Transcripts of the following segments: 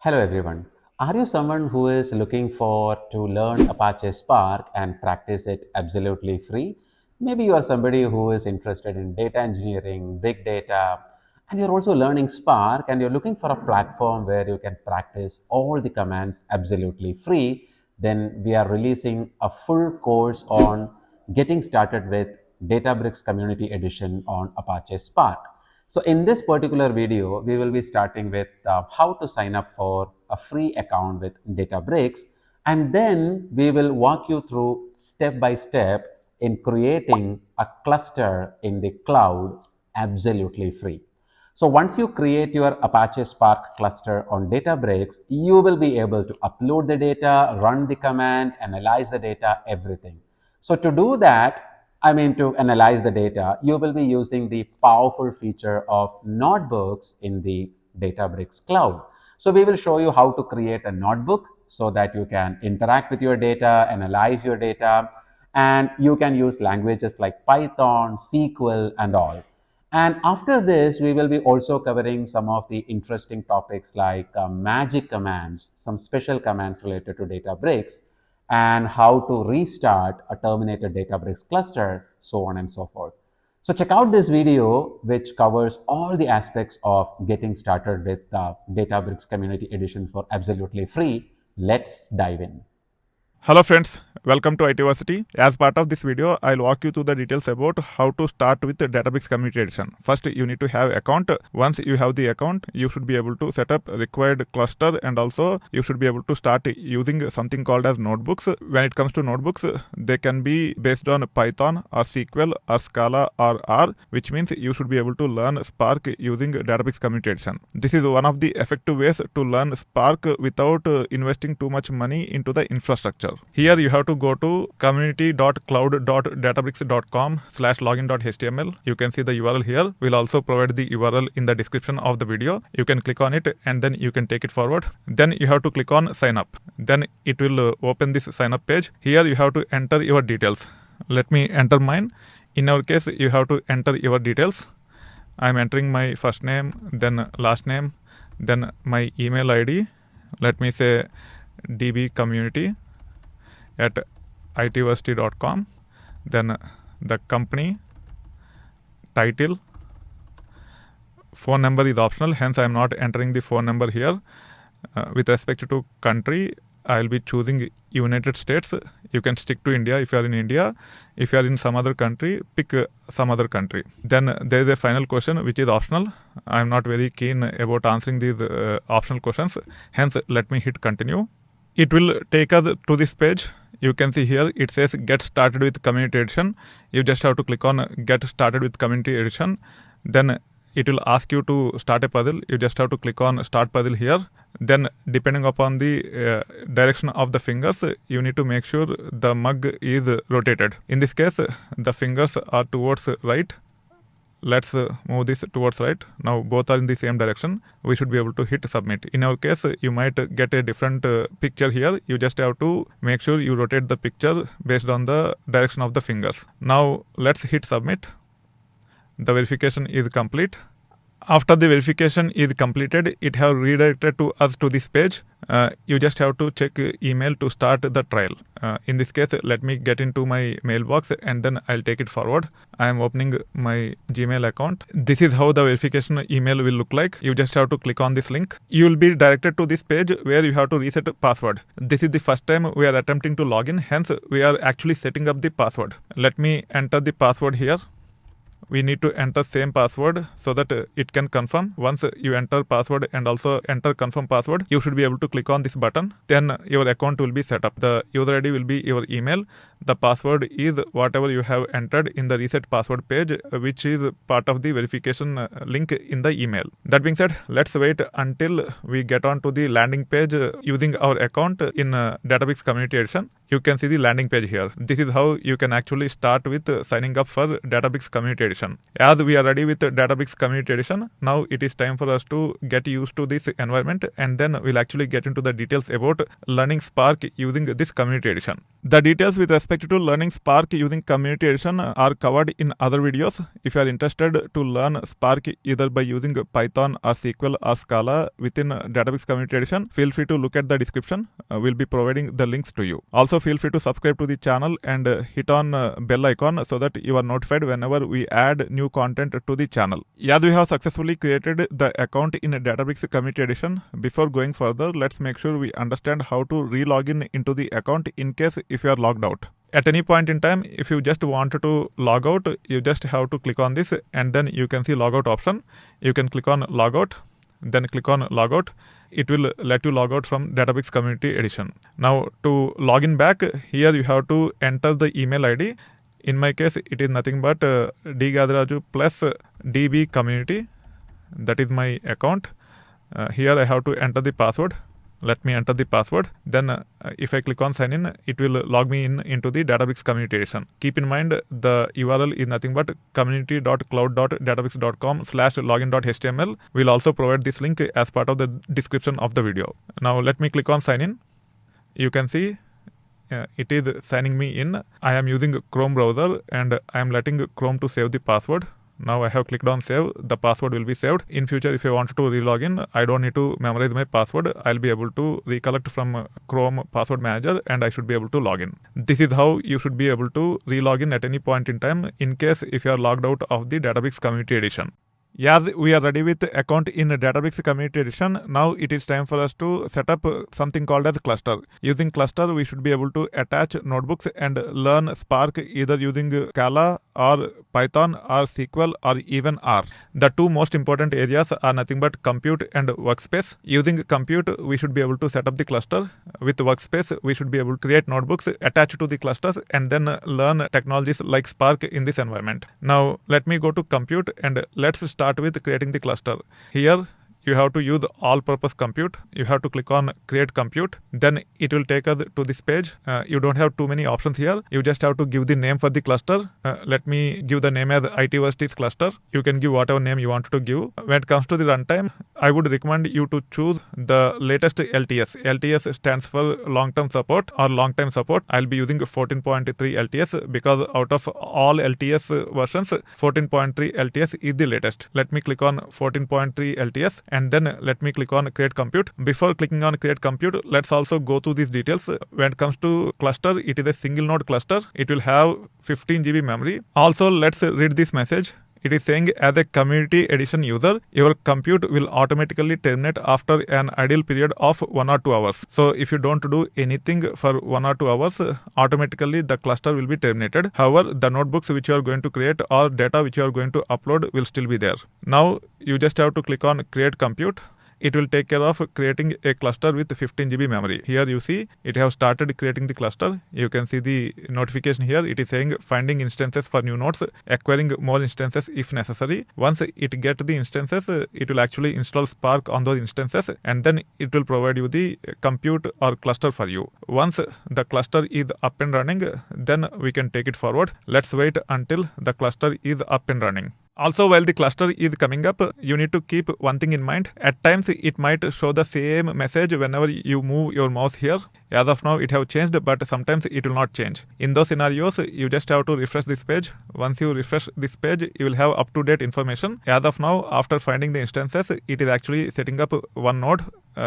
Hello everyone. Are you someone who is looking for to learn Apache Spark and practice it absolutely free? Maybe you are somebody who is interested in data engineering, big data, and you're also learning Spark and you're looking for a platform where you can practice all the commands absolutely free. Then we are releasing a full course on getting started with Databricks Community Edition on Apache Spark. So in this particular video, we will be starting with how to sign up for a free account with Databricks, and then we will walk you through step by step in creating a cluster in the cloud absolutely free. So once you create your Apache Spark cluster on Databricks, you will be able to upload the data, run the command, analyze the data, everything. So to do that, to analyze the data, you will be using the powerful feature of notebooks in the Databricks cloud. So we will show you how to create a notebook so that you can interact with your data, analyze your data, and you can use languages like Python, SQL, and all. And after this, we will be also covering some of the interesting topics like magic commands, some special commands related to Databricks, and how to restart a terminated Databricks cluster, so on and so forth. So check out this video, which covers all the aspects of getting started with Databricks Community Edition for absolutely free. Let's dive in. Hello friends, welcome to ITversity. As part of this video, I'll walk you through the details about how to start with the Databricks Community Edition. First, you need to have account. Once you have the account, you should be able to set up required cluster, and also you should be able to start using something called as notebooks. When it comes to notebooks, they can be based on Python or SQL or Scala or R, which means you should be able to learn Spark using Databricks Community Edition. This is one of the effective ways to learn Spark without investing too much money into the infrastructure. Here you have to go to community.cloud.databricks.com/login.html. You can see the URL here. We'll also provide the URL in the description of the video. You can click on it and then you can take it forward. Then you have to click on sign up. Then it will open this sign up page. Here you have to enter your details. Let me enter mine. In our case, you have to enter your details. I'm entering my first name, then last name, then my email ID. Let me say dbcommunity@itversity.com. Then the company, title, phone number is optional, hence I am not entering the phone number here. With respect to country, I'll be choosing United States. You can stick to India if you are in India. If you are in some other country, pick some other country. Then there is a final question which is optional. I'm not very keen about answering these optional questions. Hence, let me hit continue. It will take us to this page. You can see here it says get started with Community Edition. You just have to click on get started with Community Edition. Then it will ask you to start a puzzle. You just have to click on start puzzle here. Then depending upon the direction of the fingers, you need to make sure the mug is rotated. In this case, the fingers are towards right. Let's move this towards right. Now both are in the same direction. We should be able to hit submit. In our case, you might get a different picture here. You just have to make sure you rotate the picture based on the direction of the fingers. Now let's hit submit. The verification is complete. After the verification is completed, it have redirected to us to this page. You just have to check email to start the trial. In this case, let me get into my mailbox and then I'll take it forward. I am opening my Gmail account. This is how the verification email will look like. You just have to click on this link. You will be directed to this page where you have to reset password. This is the first time we are attempting to log in. Hence, we are actually setting up the password. Let me enter the password here. We need to enter same password so that it can confirm. Once you enter password and also enter confirm password, you should be able to click on this button. Then your account will be set up. The user ID will be your email. The password is whatever you have entered in the reset password page, which is part of the verification link in the email. That being said, let's wait until we get on to the landing page using our account in Databricks Community Edition. you can see the landing page here. This is how you can actually start with signing up for Databricks Community Edition. As we are ready with Databricks Community Edition, now it is time for us to get used to this environment, and then we'll actually get into the details about learning Spark using this Community Edition. The details with respect to learning Spark using Community Edition are covered in other videos. If you are interested to learn Spark either by using Python or SQL or Scala within Databricks Community Edition, feel free to look at the description. We'll be providing the links to you. Also, feel free to subscribe to the channel and hit on bell icon so that you are notified whenever we add new content to the channel. As we have successfully created the account in Databricks Community Edition, before going further, let's make sure we understand how to re-login into the account in case if you are logged out. At any point in time, if you just wanted to log out, you just have to click on this, and then you can see logout option. You can click on logout, then click on logout. It will let you log out from Databricks Community Edition. Now, to log in back, here you have to enter the email ID. In my case, it is nothing but dgadaraju plus db community. That is my account. Here I have to enter the password. Let me enter the password. Then if I click on sign in, it will log me in into the Databricks Community Edition. Keep in mind the URL is nothing but community.cloud.databricks.com/login.html. We'll also provide this link as part of the description of the video. Now let me click on sign in. You can see it is signing me in. I am using Chrome browser and I am letting Chrome to save the password. Now I have clicked on save. The password will be saved. In future, if I wanted to re-log in, I don't need to memorize my password. I'll be able to recollect from Chrome Password Manager and I should be able to log in. This is how you should be able to re-log in at any point in time in case if you are logged out of the Databricks Community Edition. As we are ready with the account in Databricks Community Edition, now it is time for us to set up something called as cluster. Using cluster, we should be able to attach notebooks and learn Spark either using Scala or Python or SQL or even R. The two most important areas are nothing but compute and workspace. Using compute, we should be able to set up the cluster. With workspace, we should be able to create notebooks attached to the clusters and then learn technologies like Spark in this environment. Now, let me go to compute and let's start with creating the cluster. Here you have to use all-purpose compute. You have to click on create compute. Then it will take us to this page. You don't have too many options here. You just have to give the name for the cluster. Let me give the name as IT Versities cluster. You can give whatever name you want to give. When it comes to the runtime, I would recommend you to choose the latest LTS. LTS stands for long-term support or long-time support. I'll be using 14.3 LTS because out of all LTS versions, 14.3 LTS is the latest. Let me click on 14.3 LTS. And then let me click on create compute. Before clicking on create compute, let's also go through these details. When it comes to cluster, it is a single node cluster. It will have 15 GB memory. Also, let's read this message. It is saying as a Community Edition user, your compute will automatically terminate after an idle period of 1 or 2 hours. So if you don't do anything for 1 or 2 hours, automatically the cluster will be terminated. However, the notebooks which you are going to create or data which you are going to upload will still be there. Now you just have to click on create compute. It will take care of creating a cluster with 15 GB memory. Here you see it have started creating the cluster. You can see the notification here. It is saying finding instances for new nodes, acquiring more instances if necessary. Once it gets the instances, it will actually install Spark on those instances and then it will provide you the compute or cluster for you. Once the cluster is up and running, then we can take it forward. Let's wait until the cluster is up and running. Also, while the cluster is coming up, you need to keep one thing in mind. At times, it might show the same message whenever you move your mouse here. As of now, it have changed, but sometimes it will not change. In those scenarios, you just have to refresh this page. Once you refresh this page, you will have up-to-date information. As of now, after finding the instances, it is actually setting up one node.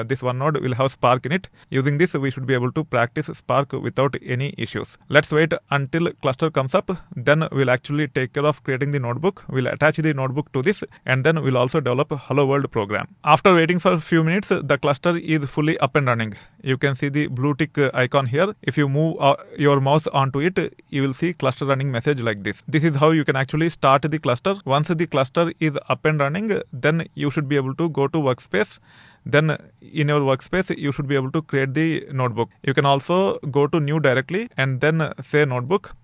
This one node will have Spark in it. Using this, we should be able to practice Spark without any issues. Let's wait until cluster comes up. Then we'll actually take care of creating the notebook. We'll attach the notebook to this and then we'll also develop a Hello World program. After waiting for a few minutes, the cluster is fully up and running. You can see the blue tick icon here. If you move your mouse onto it, you will see cluster running message like this. This is how you can actually start the cluster. Once the cluster is up and running, then you should be able to go to workspace. Then in your workspace, you should be able to create the notebook. You can also go to new directly and then say notebook.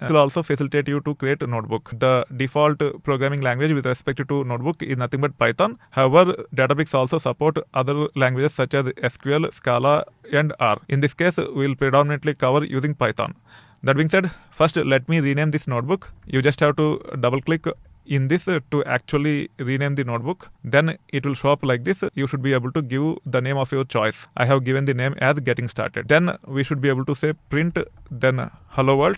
It will also facilitate you to create a notebook. The default programming language with respect to notebook is nothing but Python. However, Databricks also support other languages such as SQL, Scala, and R. In this case, we will predominantly cover using Python. That being said, first let me rename this notebook. You just have to double click in this to actually rename the notebook. Then it will show up like this. You should be able to give the name of your choice. I have given the name as getting started. Then we should be able to say print then hello world.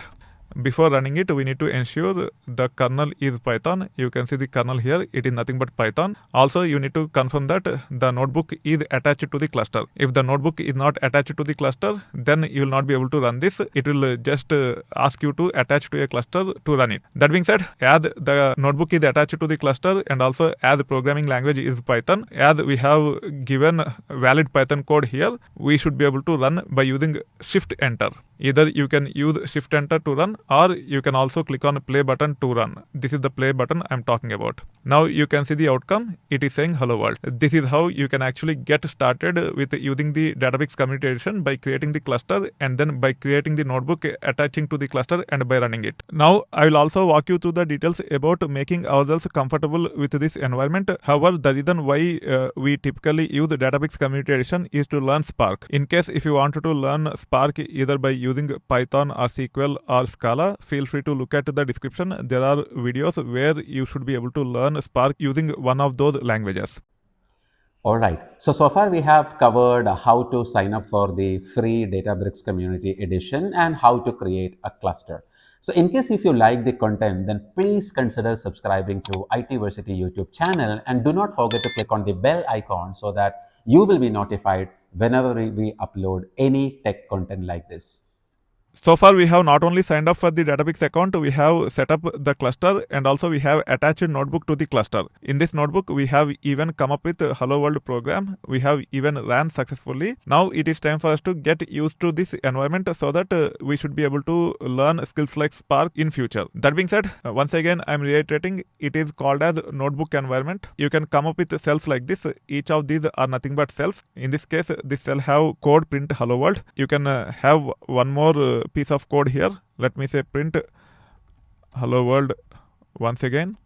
Before running it, we need to ensure the kernel is Python. You can see the kernel here. It is nothing but Python. Also, you need to confirm that the notebook is attached to the cluster. If the notebook is not attached to the cluster, then you will not be able to run this. It will just ask you to attach to a cluster to run it. That being said, as the notebook is attached to the cluster and also as the programming language is Python, as we have given valid Python code here, we should be able to run by using Shift Enter. Either you can use Shift Enter to run, or you can also click on play button to run. This is the play button I'm talking about. Now you can see the outcome. It is saying hello world. This is how you can actually get started with using the Databricks Community Edition, by creating the cluster and then by creating the notebook, attaching to the cluster, and by running it. Now I will also walk you through the details about making ourselves comfortable with this environment. However, the reason why we typically use the Databricks Community Edition is to learn Spark. In case if you wanted to learn Spark either by using Python or SQL or Scala, feel free to look at the description. There are videos where you should be able to learn Spark using one of those languages. All right. So far we have covered how to sign up for the free Databricks Community Edition and how to create a cluster. So in case if you like the content, then please consider subscribing to ITversity YouTube channel, and do not forget to click on the bell icon so that you will be notified whenever we upload any tech content like this. So far, we have not only signed up for the Databricks account, we have set up the cluster, and also we have attached a notebook to the cluster. In this notebook, we have even come up with a Hello World program. We have even ran successfully. Now it is time for us to get used to this environment so that we should be able to learn skills like Spark in future. That being said, once again, I'm reiterating, it is called as notebook environment. You can come up with cells like this. Each of these are nothing but cells. In this case, this cell have code print Hello World. You can have one more piece of code here. Let me say print hello world once again.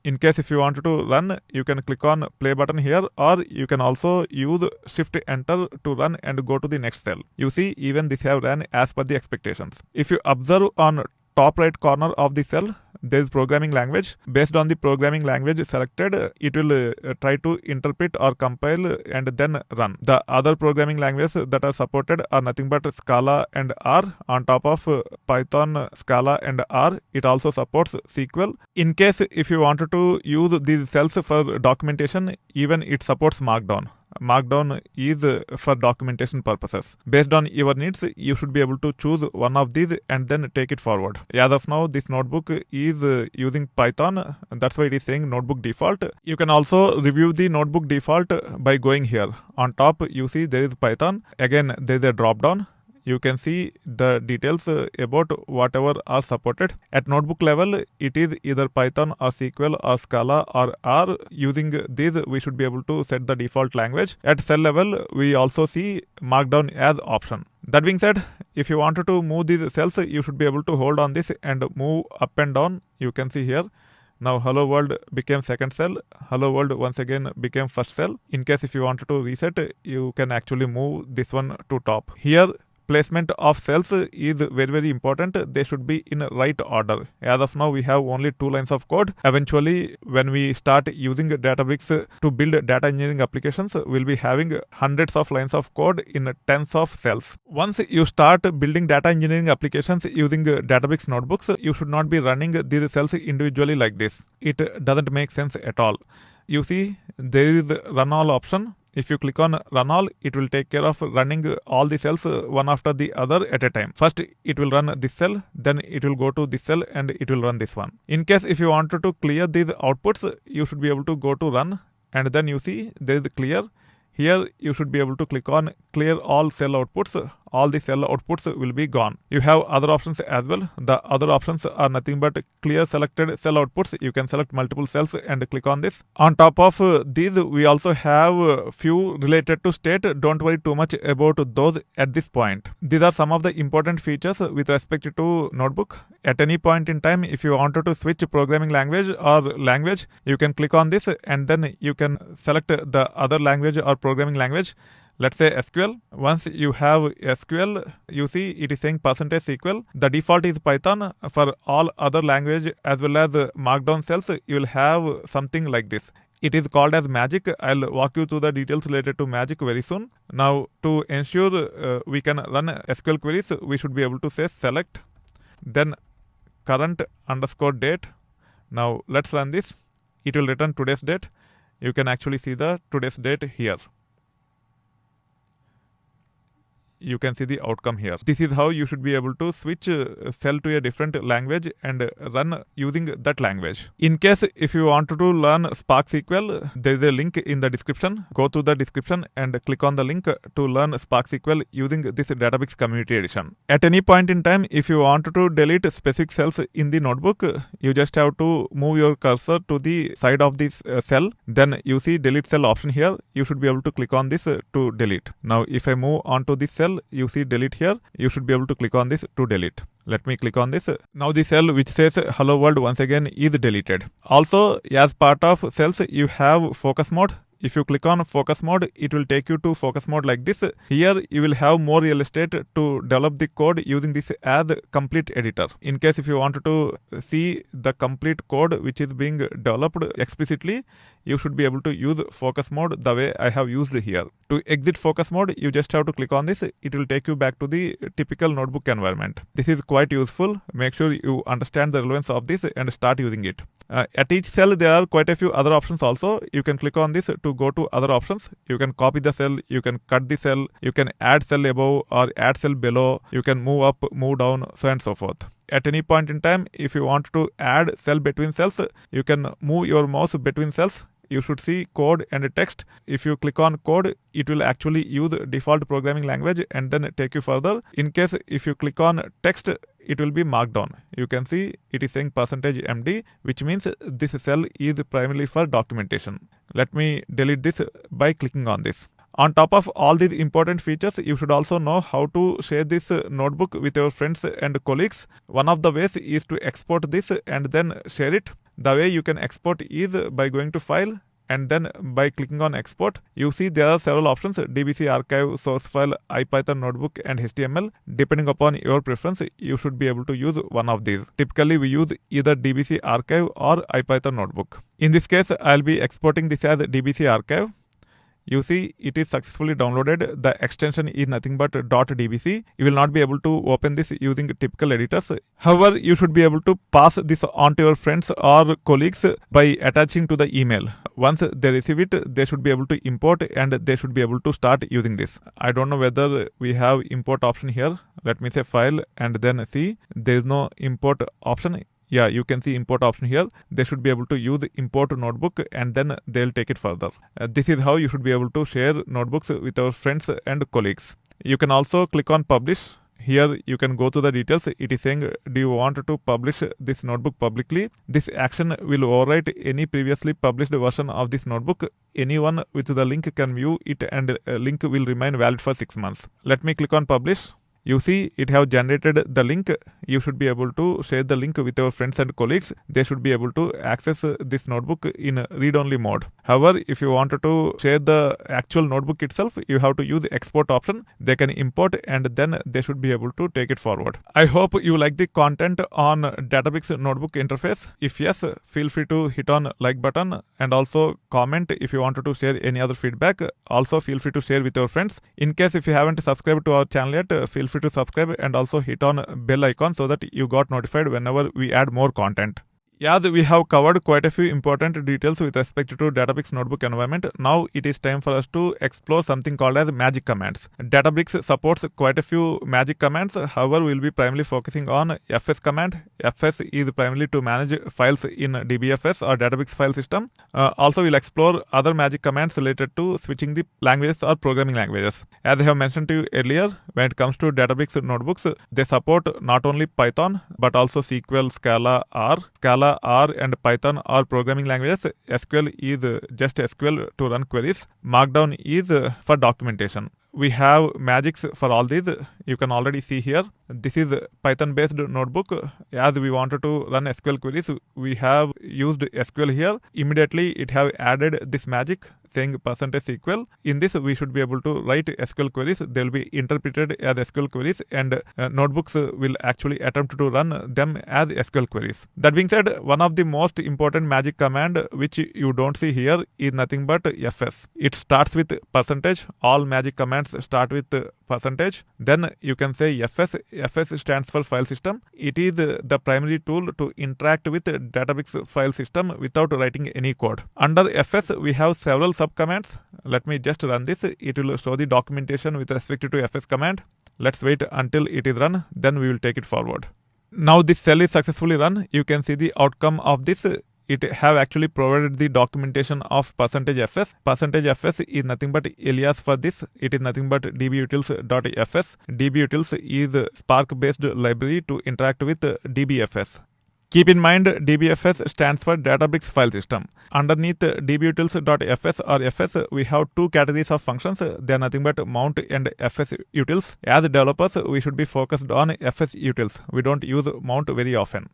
In case if you wanted to run, you can click on play button here, or you can also use Shift Enter to run and go to the next cell. You see, even this have run as per the expectations. If you observe on top right corner of the cell, there is programming language. Based on the programming language selected, it will try to interpret or compile and then run. The other programming languages that are supported are nothing but Scala and R. On top of Python, Scala and R, it also supports SQL. In case if you wanted to use these cells for documentation, even it supports Markdown. Markdown is for documentation purposes. Based on your needs, you should be able to choose one of these and then take it forward. As of now, this notebook is using Python. That's why it is saying notebook default. You can also review the notebook default by going here. On top, you see there is Python. Again, there is a drop down. You can see the details about whatever are supported. At notebook level, it is either Python or SQL or Scala or R. Using these, we should be able to set the default language. At cell level, we also see Markdown as option. That being said, if you wanted to move these cells, you should be able to hold on this and move up and down. You can see here. Now hello world became second cell. Hello world once again became first cell. In case if you wanted to reset, you can actually move this one to top. Here, placement of cells is very important. They should be in right order. As of now, we have only 2 lines of code. Eventually, when we start using Databricks to build data engineering applications, we'll be having hundreds of lines of code in tens of cells. Once you start building data engineering applications using Databricks Notebooks, you should not be running these cells individually like this. It doesn't make sense at all. You see, there is run all option. If you click on run all, it will take care of running all the cells one after the other at a time. First, it will run this cell, then it will go to this cell and it will run this one. In case if you wanted to clear these outputs, you should be able to go to run, and then you see there is clear. Here you should be able to click on clear all cell outputs. all the cell outputs will be gone. You have other options as well. The other options are nothing but clear selected cell outputs. You can select multiple cells and click on this. On top of these, we also have few related to state. Don't worry too much about those at this point. These are some of the important features with respect to notebook. At any point in time, if you wanted to switch programming language or language, you can click on this and then you can select the other language or programming language. Let's say SQL. Once you have SQL, you see it is saying %SQL. The default is Python. For all other language as well as markdown cells, you will have something like this. It is called as magic. I'll walk you through the details related to magic very soon. Now, to ensure we can run SQL queries, we should be able to say select, then current_date. Now, let's run this. It will return today's date. You can actually see the today's date here. You can see the outcome here. This is how you should be able to switch cell to a different language and run using that language. In case if you want to learn Spark SQL, there is a link in the description. Go to the description and click on the link to learn Spark SQL using this Databricks Community Edition. At any point in time, if you want to delete specific cells in the notebook, you just have to move your cursor to the side of this cell. Then you see delete cell option here. You should be able to click on this to delete. Now, if I move on to this cell, you see delete here. You should be able to click on this to delete. Let me click on this. Now the cell which says hello world once again is deleted. Also, as part of cells, you have focus mode. If you click on focus mode, it will take you to focus mode like this. Here, you will have more real estate to develop the code using this as complete editor. In case if you wanted to see the complete code which is being developed explicitly, you should be able to use focus mode the way I have used here. To exit focus mode, you just have to click on this. It will take you back to the typical notebook environment. This is quite useful. Make sure you understand the relevance of this and start using it. At each cell, there are quite a few other options also. You can click on this to go to other options. You can copy the cell, you can cut the cell, you can add cell above or add cell below, you can move up, move down, so on and so forth. At any point in time, if you want to add cell between cells, you can move your mouse between cells. You should see code and text. If you click on code, it will actually use default programming language and then take you further. In case if you click on text, it will be marked down. You can see it is saying %MD, which means this cell is primarily for documentation. Let me delete this by clicking on this. On top of all these important features, you should also know how to share this notebook with your friends and colleagues. One of the ways is to export this and then share it. The way you can export is by going to File and then by clicking on Export. You see there are several options: DBC archive, source file, IPython notebook and HTML. Depending upon your preference, you should be able to use one of these. Typically, we use either DBC archive or IPython notebook. In this case, I'll be exporting this as DBC archive. You see it is successfully downloaded. The extension is nothing but .dbc. You will not be able to open this using typical editors. However, you should be able to pass this on to your friends or colleagues by attaching to the email. Once they receive it, they should be able to import and they should be able to start using this. I don't know whether we have import option here. Let me say file and then see. There is no import option. Yeah, you can see import option here. They should be able to use import notebook and then they'll take it further. This is how you should be able to share notebooks with our friends and colleagues. You can also click on publish. Here you can go to the details. It is saying, do you want to publish this notebook publicly? This action will overwrite any previously published version of this notebook. Anyone with the link can view it and link will remain valid for 6 months. Let me click on publish. You see it have generated the link. You should be able to share the link with your friends and colleagues. They should be able to access this notebook in read-only mode. However, if you wanted to share the actual notebook itself, you have to use the export option. They can import and then they should be able to take it forward. I hope you like the content on Databricks notebook interface. If yes, feel free to hit on like button and also comment if you wanted to share any other feedback. Also feel free to share with your friends. In case if you haven't subscribed to our channel yet, feel free to subscribe and also hit on bell icon so that you got notified whenever we add more content. Yeah, we have covered quite a few important details with respect to Databricks Notebook environment. Now it is time for us to explore something called as magic commands. Databricks supports quite a few magic commands. However, we'll be primarily focusing on fs command. Fs is primarily to manage files in DBFS or Databricks file system. Also, we'll explore other magic commands related to switching the languages or programming languages. As I have mentioned to you earlier, when it comes to Databricks Notebooks, they support not only Python but also SQL, Scala, R. Scala, R and Python are programming languages. SQL is just SQL to run queries. Markdown is for documentation. We have magics for all these. You can already see here. This is Python based notebook. As we wanted to run SQL queries, we have used SQL here. Immediately it have added this magic saying %SQL. In this, we should be able to write SQL queries. They will be interpreted as SQL queries, and notebooks will actually attempt to run them as SQL queries. That being said, one of the most important magic command which you don't see here is nothing but fs. It starts with %. All magic commands start with %. Then you can say fs. Fs stands for file system. It is the primary tool to interact with Databricks file system without writing any code. Under fs, we have several subcommands. Let me just run this. It will show the documentation with respect to fs command. Let's wait until it is run, then we will take it forward. Now this cell is successfully run. You can see the outcome of this. It have actually provided the documentation of %fs. %fs is nothing but alias for this. It is nothing but dbutils.fs. dbutils is Spark based library to interact with dbfs. Keep in mind, DBFS stands for Databricks File System. Underneath dbutils.fs or fs, we have two categories of functions. They are nothing but mount and fs utils. As developers, we should be focused on fs utils. We don't use mount very often.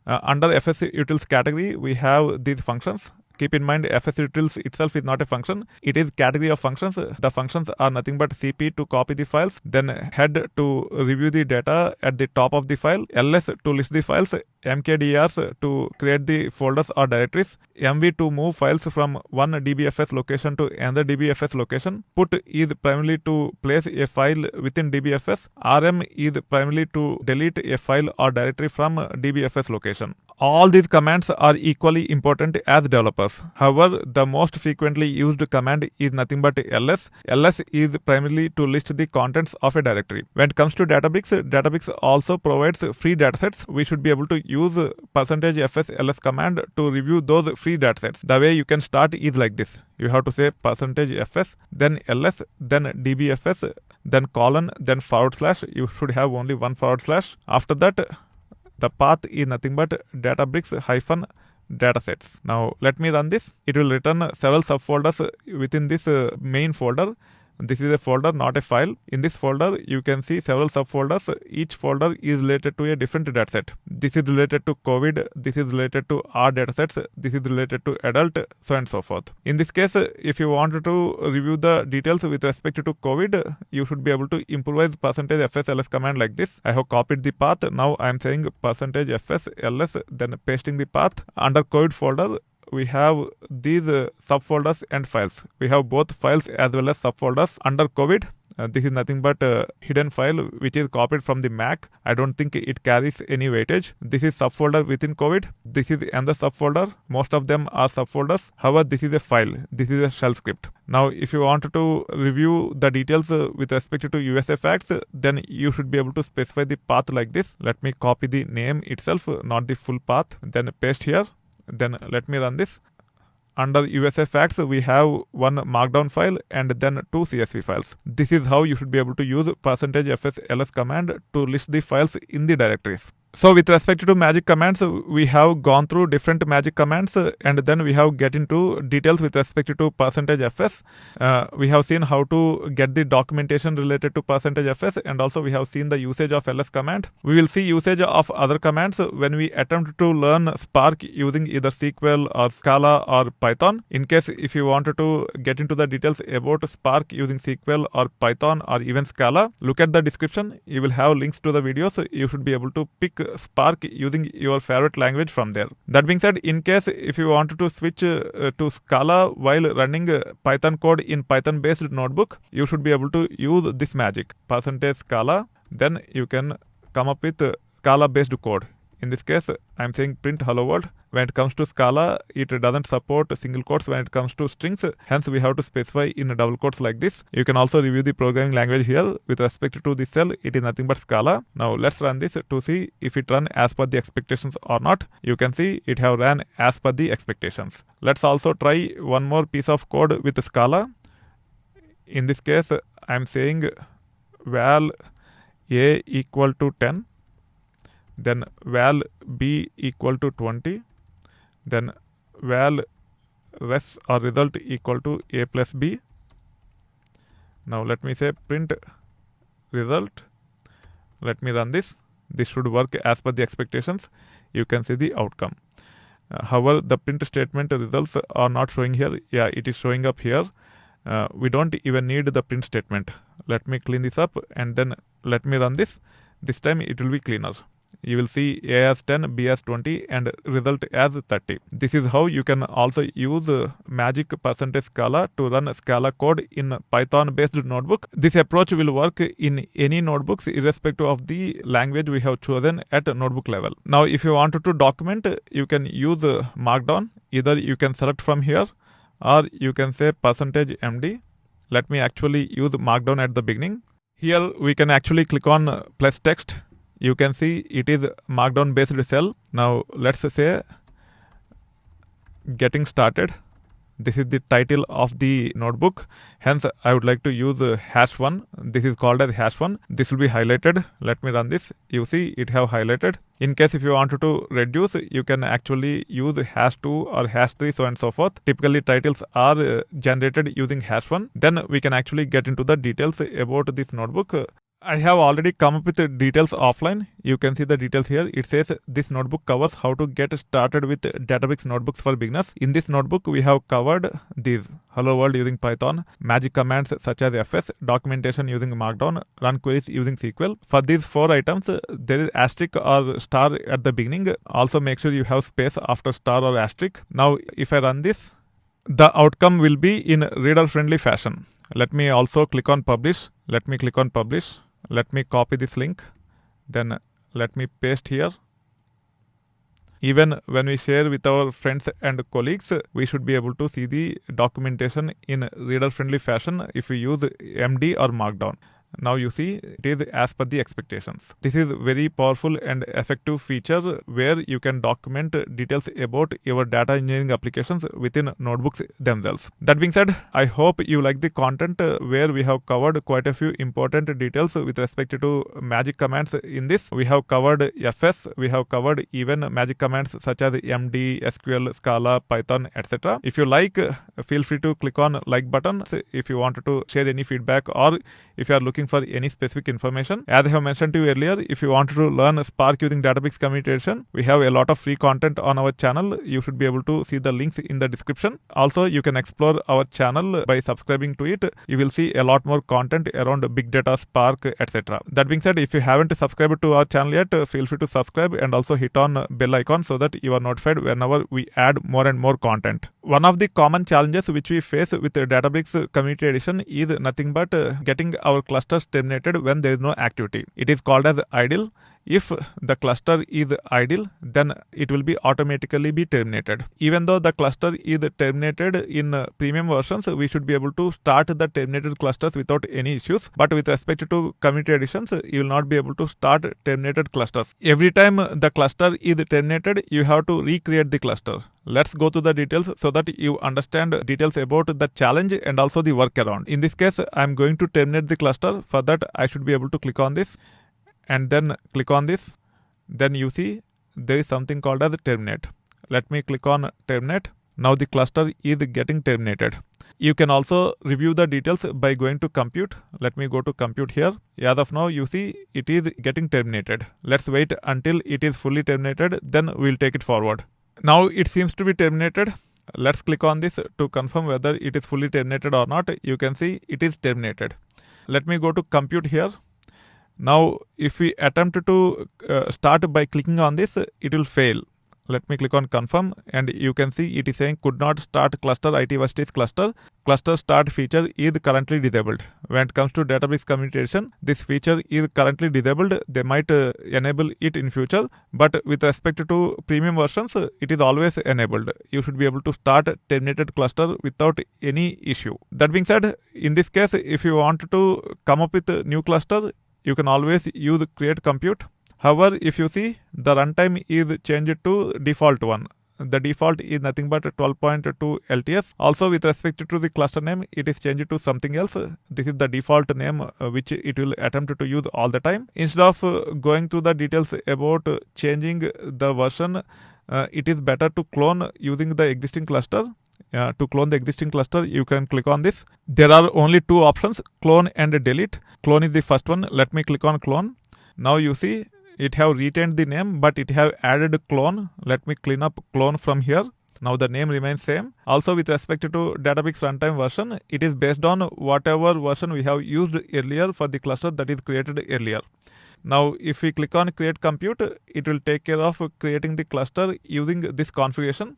Under fs utils category, we have these functions. Keep in mind, fs utils itself is not a function. It is category of functions. The functions are nothing but cp to copy the files, then head to review the data at the top of the file, ls to list the files, mkdrs to create the folders or directories, mv to move files from one dbfs location to another dbfs location, put is primarily to place a file within dbfs, rm is primarily to delete a file or directory from dbfs location. All these commands are equally important as developers. However, the most frequently used command is nothing but ls. ls is primarily to list the contents of a directory. When it comes to Databricks also provides free datasets. We should be able to use %fs ls command to review those free datasets. The way you can start is like this. You have to say %fs, then ls, then dbfs, then colon, then /. You should have only one /. After that, the path is nothing but Databricks-datasets. Now let me run this. It will return several subfolders within this main folder. This is a folder, not a file. In this folder, you can see several subfolders. Each folder is related to a different dataset. This is related to COVID. This is related to R datasets. This is related to adult, so on and so forth. In this case, if you wanted to review the details with respect to COVID, you should be able to improvise %fs ls command like this. I have copied the path. Now I am saying %fs ls, then pasting the path. Under COVID folder, we have these subfolders and files. We have both files as well as subfolders under COVID. This is nothing but a hidden file which is copied from the Mac. I don't think it carries any weightage. This is subfolder within COVID. This is another subfolder. Most of them are subfolders. However, this is a file. This is a shell script. Now, if you want to review the details with respect to USA facts, then you should be able to specify the path like this. Let me copy the name itself, not the full path. Then paste here. Then let me run this. Under USA facts, we have one markdown file and then two CSV files. This is how you should be able to use %fs ls command to list the files in the directories. So with respect to magic commands, we have gone through different magic commands and then we have get into details with respect to %fs. We have seen how to get the documentation related to %fs and also we have seen the usage of ls command. We will see usage of other commands when we attempt to learn Spark using either SQL or Scala or Python. In case if you wanted to get into the details about Spark using SQL or Python or even Scala, look at the description. You will have links to the videos. You should be able to pick Spark using your favorite language from there. That being said, in case if you wanted to switch to Scala while running Python code in Python based notebook, you should be able to use this magic %Scala. Then you can come up with Scala based code. In this case, I'm saying print hello world. When it comes to Scala, it doesn't support single quotes when it comes to strings. Hence, we have to specify in double quotes like this. You can also review the programming language here. With respect to this cell, it is nothing but Scala. Now, let's run this to see if it run as per the expectations or not. You can see it have ran as per the expectations. Let's also try one more piece of code with Scala. In this case, I'm saying val a equal to 10, then val b equal to 20, then val res or result equal to a plus b. Now let me say print result. Let me run this. This should work as per the expectations. You can see the outcome. However, the print statement results are not showing here. Yeah, it is showing up here. We don't even need the print statement. Let me clean this up and then let me run this. This time it will be cleaner. You will see A as 10, B as 20 and result as 30. This is how you can also use magic percentage Scala to run Scala code in Python based notebook. This approach will work in any notebooks irrespective of the language we have chosen at notebook level. Now if you wanted to document, you can use Markdown. Either you can select from here or you can say %MD. Let me actually use Markdown at the beginning. Here we can actually click on plus text. You can see it is Markdown based cell. Now let's say getting started. This is the title of the notebook. Hence I would like to use #1. This is called as #1. This will be highlighted. Let me run this. You see it have highlighted. In case if you wanted to reduce, you can actually use #2 or #3, so and so forth. Typically titles are generated using #1. Then we can actually get into the details about this notebook. I have already come up with the details offline. You can see the details here. It says this notebook covers how to get started with Databricks Notebooks for beginners. In this notebook, we have covered these: hello world using Python, magic commands such as fs, documentation using Markdown, run queries using SQL. For these 4 items, there is asterisk or star at the beginning. Also make sure you have space after star or asterisk. Now, if I run this, the outcome will be in reader-friendly fashion. Let me also click on publish. Let me click on publish. Let me copy this link, then let me paste here. Even when we share with our friends and colleagues, we should be able to see the documentation in reader-friendly fashion if we use MD or Markdown. Now you see it is as per the expectations. This is very powerful and effective feature where you can document details about your data engineering applications within notebooks themselves. That being said, I hope you like the content where we have covered quite a few important details with respect to magic commands. In this, we have covered FS, we have covered even magic commands such as MD, SQL, Scala, Python, etc. If you like, feel free to click on like button if you wanted to share any feedback or if you are looking for any specific information. As I have mentioned to you earlier, if you wanted to learn Spark using Databricks Community Edition, we have a lot of free content on our channel. You should be able to see the links in the description. Also, you can explore our channel by subscribing to it. You will see a lot more content around big data, Spark, etc. That being said, if you haven't subscribed to our channel yet, feel free to subscribe and also hit on bell icon so that you are notified whenever we add more and more content. One of the common challenges which we face with Databricks Community Edition is nothing but getting our clusters terminated when there is no activity. It is called as idle. If the cluster is idle, then it will be automatically be terminated. Even though the cluster is terminated in premium versions, we should be able to start the terminated clusters without any issues. But with respect to community editions, you will not be able to start terminated clusters. Every time the cluster is terminated, you have to recreate the cluster. Let's go to the details so that you understand details about the challenge and also the workaround. In this case, I'm going to terminate the cluster. For that, I should be able to click on this and then click on this. Then you see there is something called as terminate. Let me click on terminate. Now the cluster is getting terminated. You can also review the details by going to compute. Let me go to compute here. As of now, you see it is getting terminated. Let's wait until it is fully terminated. Then we'll take it forward. Now it seems to be terminated. Let's click on this to confirm whether it is fully terminated or not. You can see it is terminated. Let me go to compute here. Now if we attempt to start by clicking on this, it will fail. Let me click on confirm, and you can see it is saying could not start cluster IT Vastis cluster. Cluster start feature is currently disabled. When it comes to Databricks Community Edition, this feature is currently disabled. They might enable it in future, but with respect to premium versions, it is always enabled. You should be able to start terminated cluster without any issue. That being said, in this case, if you want to come up with a new cluster, you can always use create compute. However, if you see, the runtime is changed to default one. The default is nothing but 12.2 LTS. Also, with respect to the cluster name, it is changed to something else. This is the default name which it will attempt to use all the time. Instead of going through the details about changing the version, it is better to clone using the existing cluster. To clone the existing cluster, you can click on this. There are only two options, clone and delete. Clone is the first one. Let me click on clone. Now you see it have retained the name, but it have added clone. Let me clean up clone from here. Now the name remains same. Also, with respect to Databricks runtime version, it is based on whatever version we have used earlier for the cluster that is created earlier. Now, if we click on create compute, it will take care of creating the cluster using this configuration.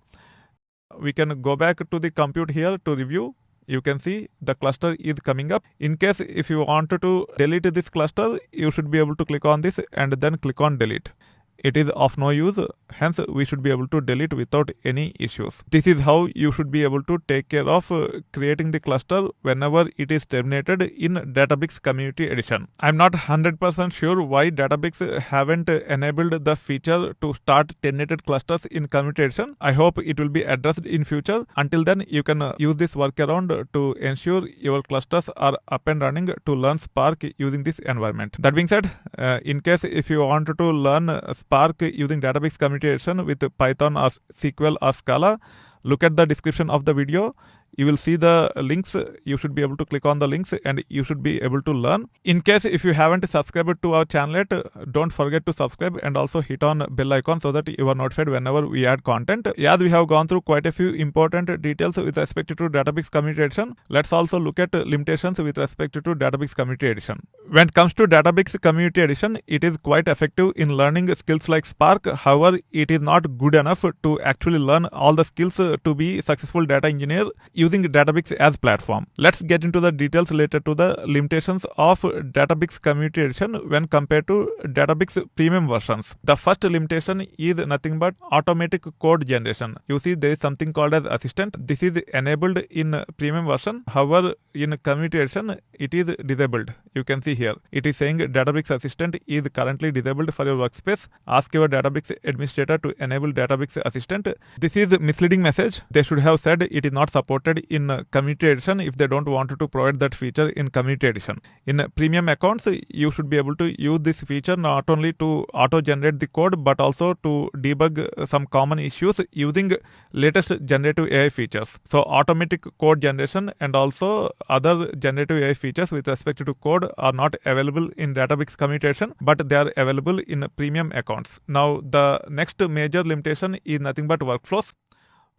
We can go back to the compute here to review. You can see the cluster is coming up. In case if you want to delete this cluster, you should be able to click on this and then click on delete. It is of no use, hence we should be able to delete without any issues. This is how you should be able to take care of creating the cluster whenever it is terminated in Databricks Community Edition. I'm not 100% sure why Databricks haven't enabled the feature to start terminated clusters in Community Edition. I hope it will be addressed in future. Until then, you can use this workaround to ensure your clusters are up and running to learn Spark using this environment. That being said, in case if you want to learn Spark using Databricks Community Edition with Python or SQL or Scala, look at the description of the video. You will see the links. You should be able to click on the links and you should be able to learn. In case if you haven't subscribed to our channel yet, don't forget to subscribe and also hit on bell icon so that you are notified whenever we add content. As we have gone through quite a few important details with respect to Databricks Community Edition, let's also look at limitations with respect to Databricks Community Edition. When it comes to Databricks Community Edition, it is quite effective in learning skills like Spark. However, it is not good enough to actually learn all the skills to be successful data engineer using Databricks as platform. Let's get into the details related to the limitations of Databricks Community Edition when compared to Databricks premium versions. The first limitation is nothing but automatic code generation. You see there is something called as assistant. This is enabled in premium version. However, in Community Edition, it is disabled. You can see here. It is saying Databricks Assistant is currently disabled for your workspace. Ask your Databricks administrator to enable Databricks Assistant. This is a misleading message. They should have said it is not supported in Community Edition if they don't want to provide that feature in Community Edition. In premium accounts, you should be able to use this feature not only to auto-generate the code but also to debug some common issues using latest generative AI features. So automatic code generation and also other generative AI features with respect to code are not available in Databricks Community Edition, but they are available in premium accounts. Now the next major limitation is nothing but workflows.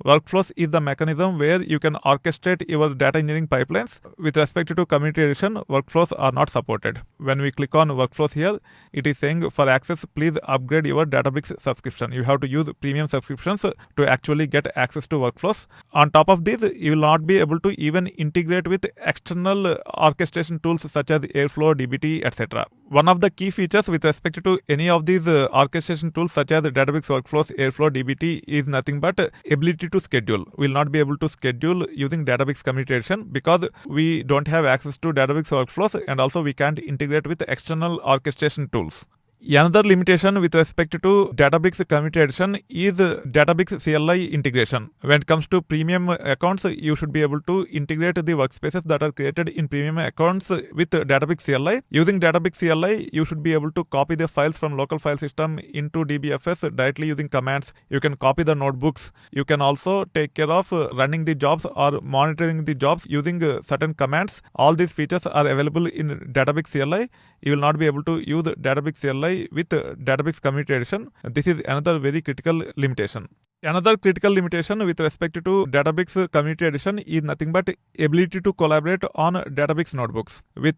Workflows is the mechanism where you can orchestrate your data engineering pipelines. With respect to Community Edition, workflows are not supported. When we click on workflows here, it is saying for access, please upgrade your Databricks subscription. You have to use premium subscriptions to actually get access to workflows. On top of this, you will not be able to even integrate with external orchestration tools such as Airflow, dbt, etc. One of the key features with respect to any of these orchestration tools such as Databricks Workflows, Airflow, dbt is nothing but ability to schedule. We will not be able to schedule using Databricks Community Edition because we don't have access to Databricks Workflows and also we can't integrate with external orchestration tools. Another limitation with respect to Databricks Community Edition is Databricks CLI integration. When it comes to premium accounts, you should be able to integrate the workspaces that are created in premium accounts with Databricks CLI. Using Databricks CLI, you should be able to copy the files from local file system into DBFS directly using commands. You can copy the notebooks. You can also take care of running the jobs or monitoring the jobs using certain commands. All these features are available in Databricks CLI. You will not be able to use Databricks CLI with Databricks Community Edition. This is another very critical limitation. Another critical limitation with respect to Databricks Community Edition is nothing but ability to collaborate on Databricks Notebooks. With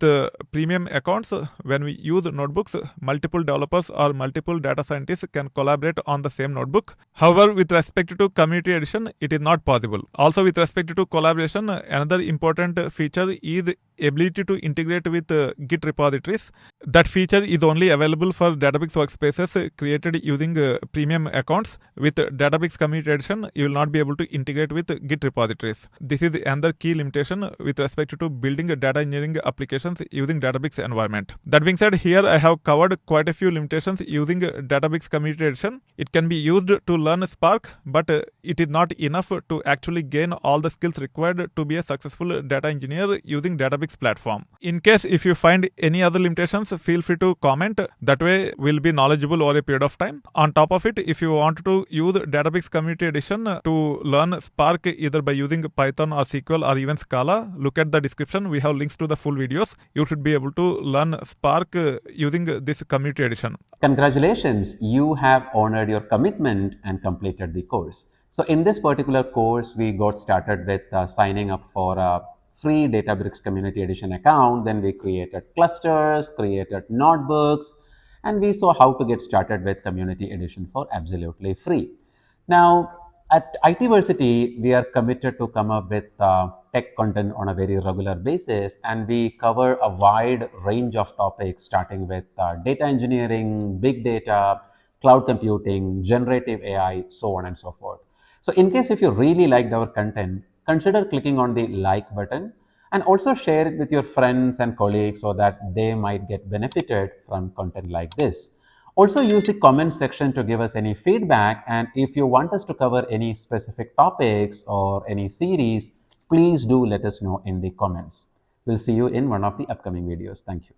premium accounts, when we use notebooks, multiple developers or multiple data scientists can collaborate on the same notebook. However, with respect to Community Edition, it is not possible. Also, with respect to collaboration, another important feature is ability to integrate with Git repositories. That feature is only available for Databricks workspaces created using premium accounts. With Databricks Community Edition, you will not be able to integrate with Git repositories. This is another key limitation with respect to building data engineering applications using Databricks environment. That being said, here I have covered quite a few limitations using Databricks Community Edition. It can be used to learn Spark, but it is not enough to actually gain all the skills required to be a successful data engineer using Databricks platform. In case if you find any other limitations, feel free to comment. That way we'll be knowledgeable over a period of time. On top of it, if you want to use Databricks Community Edition to learn Spark either by using Python or SQL or even Scala, look at the description. We have links to the full videos. You should be able to learn Spark using this Community Edition. Congratulations, you have honored your commitment and completed the course. So in this particular course, we got started with signing up for a free Databricks Community Edition account. Then we created clusters, created notebooks, and we saw how to get started with Community Edition for absolutely free. Now, at ITversity, we are committed to come up with tech content on a very regular basis, and we cover a wide range of topics starting with data engineering, big data, cloud computing, generative AI, so on and so forth. So in case if you really liked our content, consider clicking on the like button and also share it with your friends and colleagues so that they might get benefited from content like this. Also use the comment section to give us any feedback, and if you want us to cover any specific topics or any series, please do let us know in the comments. We'll see you in one of the upcoming videos. Thank you.